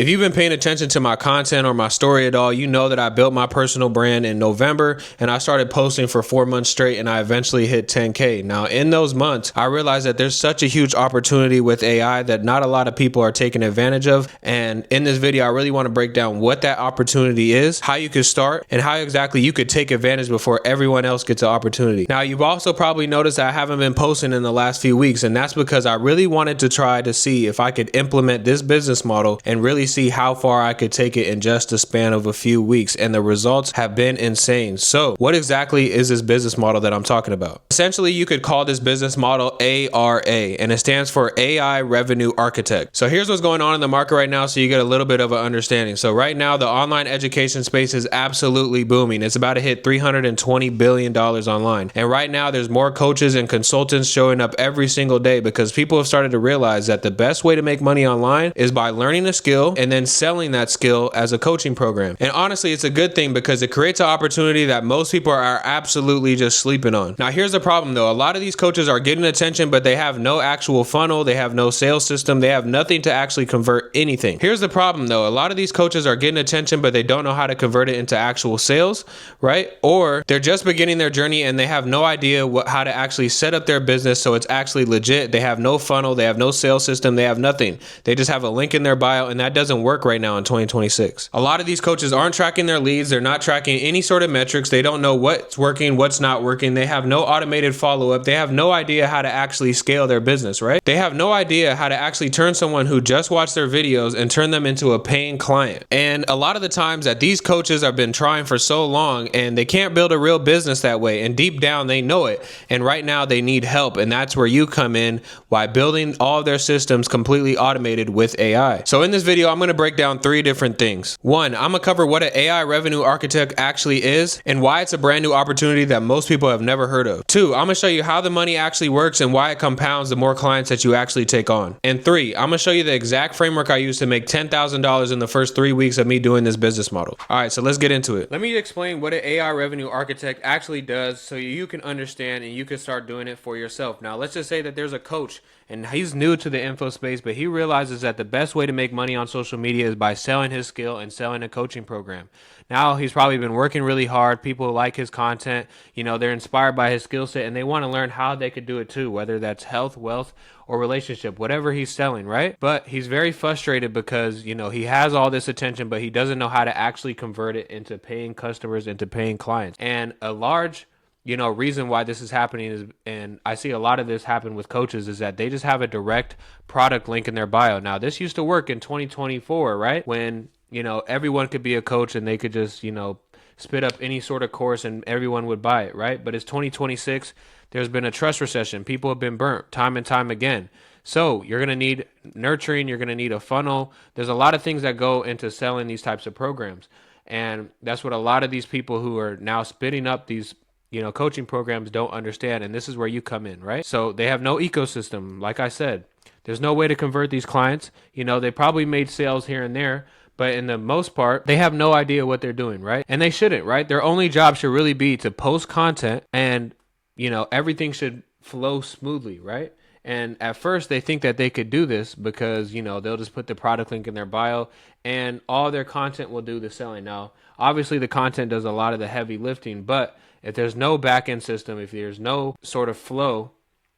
If you've been paying attention to my content or my story at all, you know that I built my personal brand in November and I started posting for 4 months straight and I eventually hit 10K. Now, in those months, I realized that there's such a huge opportunity with AI that not a lot of people are taking advantage of. And in this video, I really want to break down what that opportunity is, how you could start, and how exactly you could take advantage before everyone else gets an opportunity. Now, you've also probably noticed I haven't been posting in the last few weeks, and that's because I really wanted to try to see if I could implement this business model and really see how far I could take it in just a span of a few weeks, and the results have been insane. So what exactly is this business model that I'm talking about? Essentially, you could call this business model ARA, and it stands for AI Revenue Architect. So here's what's going on in the market right now so you get a little bit of an understanding. So right now, the online education space is absolutely booming. It's about to hit $320 billion online. And right now, there's more coaches and consultants showing up every single day because people have started to realize that the best way to make money online is by learning a skill and then selling that skill as a coaching program. And honestly, it's a good thing because it creates an opportunity that most people are absolutely just sleeping on. Now, here's the problem though. A lot of these coaches are getting attention, but they have no actual funnel. They have no sales system. They have nothing to actually convert anything. Here's the problem though. A lot of these coaches are getting attention, but they don't know how to convert it into actual sales, right? Or they're just beginning their journey and they have no idea how to actually set up their business so it's actually legit. They have no funnel. They have no sales system. They have nothing. They just have a link in their bio, and that doesn't work right now in 2026. A lot of these coaches aren't tracking their leads. They're not tracking any sort of metrics. They don't know what's working, what's not working. They have no automated follow-up. They have no idea how to actually scale their business, right? They have no idea how to actually turn someone who just watched their videos and turn them into a paying client. And a lot of the times that these coaches have been trying for so long and they can't build a real business that way. And deep down, they know it. And right now they need help. And that's where you come in by building all of their systems completely automated with AI. So in this video, I'm going to break down 3 different things. 1, I'm going to cover what an AI revenue architect actually is and why it's a brand new opportunity that most people have never heard of. 2, I'm going to show you how the money actually works and why it compounds the more clients that you actually take on. And 3, I'm going to show you the exact framework I use to make $10,000 in the first 3 weeks of me doing this business model. All right, so let's get into it. Let me explain what an AI revenue architect actually does so you can understand and you can start doing it for yourself. Now, let's just say that there's a coach and he's new to the info space, but he realizes that the best way to make money on social media is by selling his skill and selling a coaching program. Now he's probably been working really hard. People like his content. You know, they're inspired by his skill set and they want to learn how they could do it too, whether that's health, wealth, or relationship, whatever he's selling, right? But he's very frustrated because, you know, he has all this attention, but he doesn't know how to actually convert it into paying customers, into paying clients. And a large reason why this is happening is, and I see a lot of this happen with coaches, is that they just have a direct product link in their bio. Now, this used to work in 2024, right? When, everyone could be a coach and they could just, spit up any sort of course and everyone would buy it, right? But it's 2026. There's been a trust recession. People have been burnt time and time again. So you're going to need nurturing. You're going to need a funnel. There's a lot of things that go into selling these types of programs. And that's what a lot of these people who are now spitting up these coaching programs don't understand. And this is where you come in, right? So they have no ecosystem. Like I said, there's no way to convert these clients. They probably made sales here and there, but in the most part, they have no idea what they're doing, right? And they shouldn't, right? Their only job should really be to post content and, everything should flow smoothly, right? And at first they think that they could do this because, they'll just put the product link in their bio and all their content will do the selling. Now, obviously the content does a lot of the heavy lifting, but if there's no back-end system, if there's no sort of flow,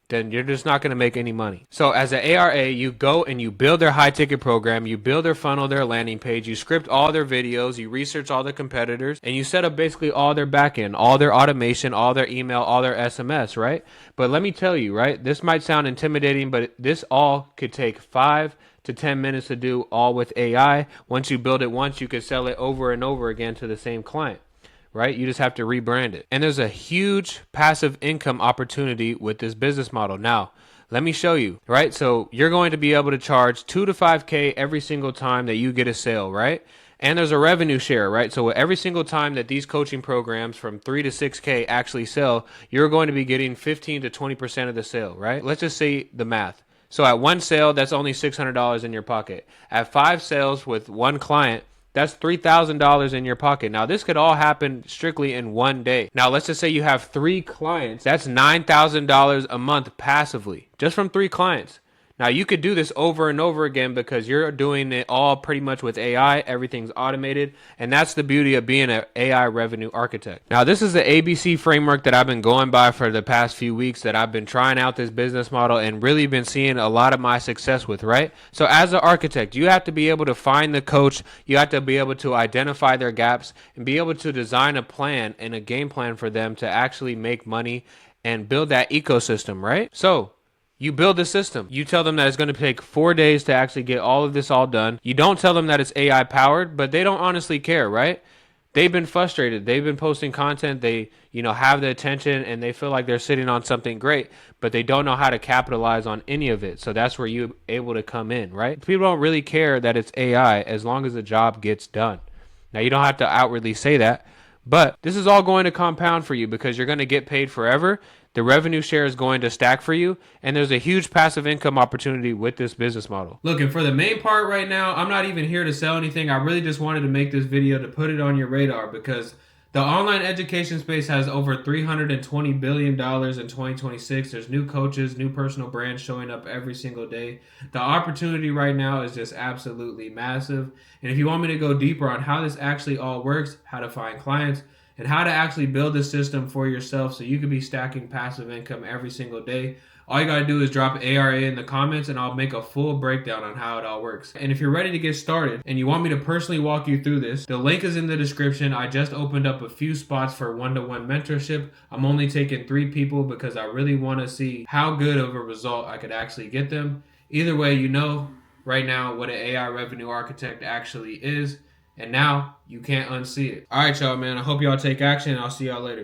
then you're just not going to make any money. So as an ARA, you go and you build their high-ticket program, you build their funnel, their landing page, you script all their videos, you research all the competitors, and you set up basically all their back-end, all their automation, all their email, all their SMS, right? But let me tell you, right, this might sound intimidating, but this all could take 5 to 10 minutes to do, all with AI. Once you build it once, you could sell it over and over again to the same client. Right? You just have to rebrand it. And there's a huge passive income opportunity with this business model. Now, let me show you, right? So you're going to be able to charge 2 to 5K every single time that you get a sale, right? And there's a revenue share, right? So every single time that these coaching programs from 3 to 6K actually sell, you're going to be getting 15 to 20% of the sale, right? Let's just say the math. So at one sale, that's only $600 in your pocket. At 5 sales with one client, that's $3,000 in your pocket. Now, this could all happen strictly in one day. Now, let's just say you have 3 clients. That's $9,000 a month passively, just from 3 clients. Now you could do this over and over again because you're doing it all pretty much with AI. Everything's automated. And that's the beauty of being an AI revenue architect. Now this is the ABC framework that I've been going by for the past few weeks, that I've been trying out this business model and really been seeing a lot of my success with, right? So as an architect, you have to be able to find the coach. You have to be able to identify their gaps and be able to design a plan and a game plan for them to actually make money and build that ecosystem, right? So you build the system. You tell them that it's going to take 4 days to actually get all of this all done. You don't tell them that it's AI powered, but they don't honestly care, right? They've been frustrated. They've been posting content. They, have the attention and they feel like they're sitting on something great, but they don't know how to capitalize on any of it. So that's where you're able to come in, right? People don't really care that it's AI as long as the job gets done. Now, you don't have to outwardly say that, but this is all going to compound for you because you're going to get paid forever. The revenue share is going to stack for you, and there's a huge passive income opportunity with this business model. Look, and for the main part right now, I'm not even here to sell anything. I really just wanted to make this video to put it on your radar because the online education space has over $320 billion in 2026. There's new coaches, new personal brands showing up every single day. The opportunity right now is just absolutely massive. And if you want me to go deeper on how this actually all works, how to find clients, and how to actually build a system for yourself so you can be stacking passive income every single day, all you got to do is drop ARA in the comments and I'll make a full breakdown on how it all works. And if you're ready to get started and you want me to personally walk you through this, the link is in the description. I just opened up a few spots for one-to-one mentorship. I'm only taking 3 people because I really want to see how good of a result I could actually get them. Either way, right now what an AI revenue architect actually is. And now you can't unsee it. All right, y'all, man. I hope y'all take action and I'll see y'all later.